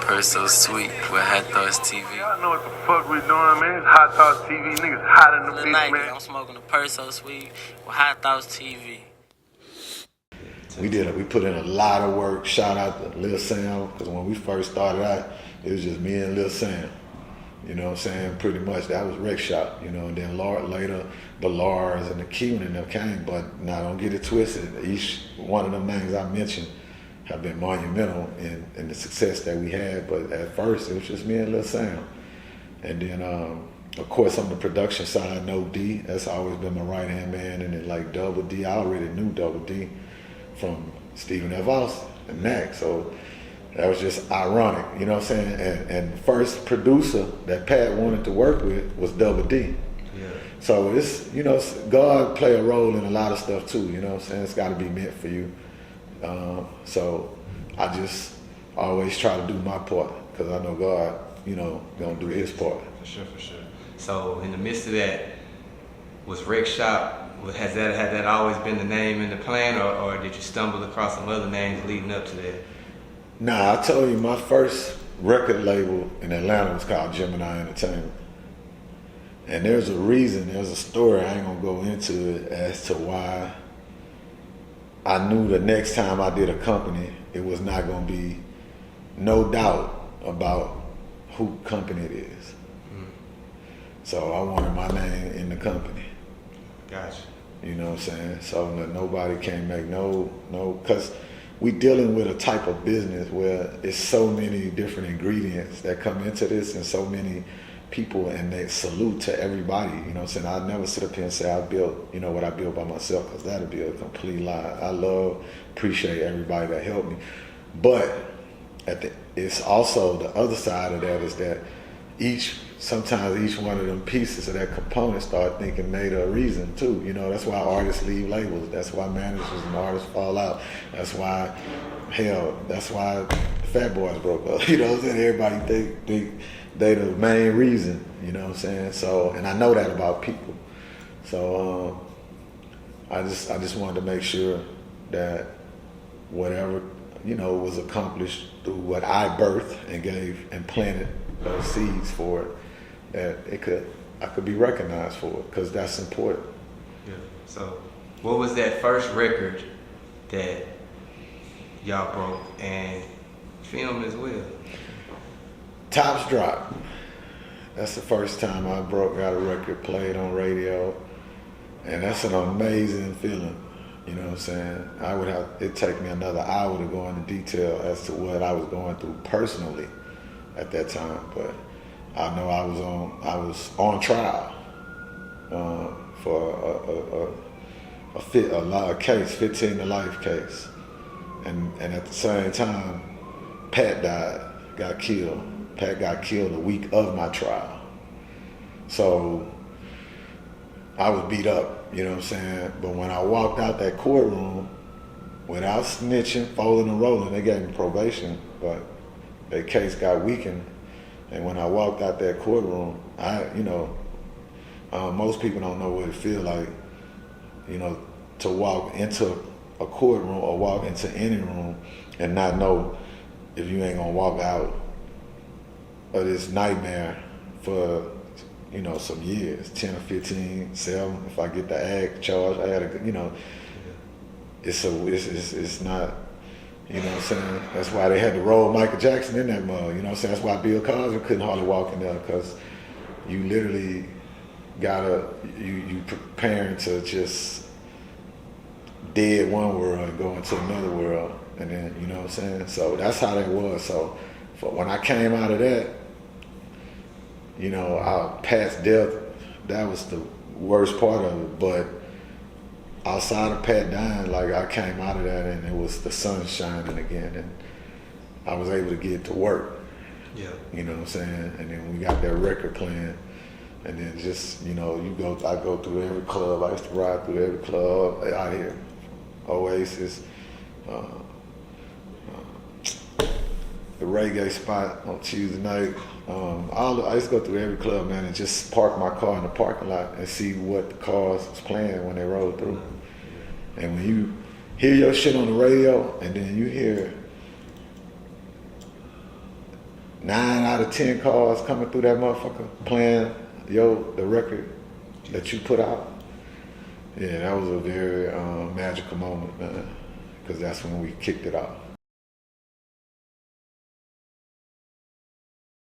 Purse So Sweet with HighThoughtsTV. Y'all know what the fuck we doing, man. It's HighThougtsTV. Niggas hot in the bitch, man. I'm smoking the Purse So Sweet with HighThoughtsTV. We put in a lot of work. Shout out to Lil Sam, because when we first started out, it was just me and Lil Sam. You know what I'm saying? Pretty much that was Wreckshop, you know, and then later the Lars and the Kevin and them came, but now don't get it twisted. Each one of them names I mentioned have been monumental in the success that we had, but at first it was just me and Lil Sam. And then of course on the production side, No D, that's always been my right hand man, and then like Double D, I already knew Double D from Stephen F. Austin and Max, so that was just ironic, you know what I'm saying? And the first producer that Pat wanted to work with was Double D. Yeah. So it's, you know, God play a role in a lot of stuff too, you know what I'm saying? It's got to be meant for you. So I just always try to do my part, because I know God, you know, gonna do his part. For sure, for sure. So in the midst of that, was Wreckshop, had that always been the name in the plan, or did you stumble across some other names leading up to that? Nah, I told you my first record label in Atlanta was called Gemini Entertainment. And there's a reason, there's a story, I ain't gonna go into it, as to why I knew the next time I did a company, it was not gonna be no doubt about who company it is. So I wanted my name in the company. Gotcha. You know what I'm saying? So that nobody can make no, because we dealing with a type of business where it's so many different ingredients that come into this, and so many people, and they salute to everybody, you know what I'm saying? I never sit up here and say I built, you know, what I built by myself, because that'd be a complete lie. I appreciate everybody that helped me. But it's also the other side of that is that sometimes each one of them pieces of that component start thinking they the reason too. You know, that's why artists leave labels. That's why managers and artists fall out. That's why, that's why Fat Boys broke up. You know what I'm saying? Everybody think they the main reason, you know what I'm saying? So, and I know that about people. So I just wanted to make sure that whatever, you know, was accomplished through what I birthed and gave and planted those seeds for it, that I could be recognized for it, because that's important. Yeah. So what was that first record that y'all broke and filmed as well? Tops Drop. That's the first time I got a record played on radio, and that's an amazing feeling. You know what I'm saying? It'd take me another hour to go into detail as to what I was going through personally at that time, but I know I was on trial for a case, 15 to life case, and at the same time, Pat got killed. Pat got killed a week of my trial, so I was beat up. You know what I'm saying? But when I walked out that courtroom, without snitching, folding and rolling, they gave me probation, but the case got weakened. And when I walked out that courtroom, most people don't know what it feels like, you know, to walk into a courtroom or walk into any room and not know if you ain't gonna walk out of this nightmare for, you know, some years, 10 or 15, 7. If I get the ag charge, I gotta, you know, it's not. You know what I'm saying? That's why they had to roll Michael Jackson in that mug. You know what I'm saying? That's why Bill Cosby couldn't hardly walk in there, because you literally you preparing to just dead one world and go into another world, and then, you know what I'm saying? So that's how that was. So when I came out of that, you know, Pat's death, that was the worst part of it. But outside of Pat dying, like, I came out of that and it was the sun shining again, and I was able to get to work. Yeah. You know what I'm saying? And then we got that record playing, and then just, you know, I go through every club. I used to ride through every club out here. Oasis, the reggae spot on Tuesday night. I used to go through every club, man, and just park my car in the parking lot and see what the cars was playing when they rolled through. And when you hear your shit on the radio, and then you hear 9 out of 10 cars coming through that motherfucker playing the record that you put out. Yeah, that was a very magical moment, man, because that's when we kicked it off.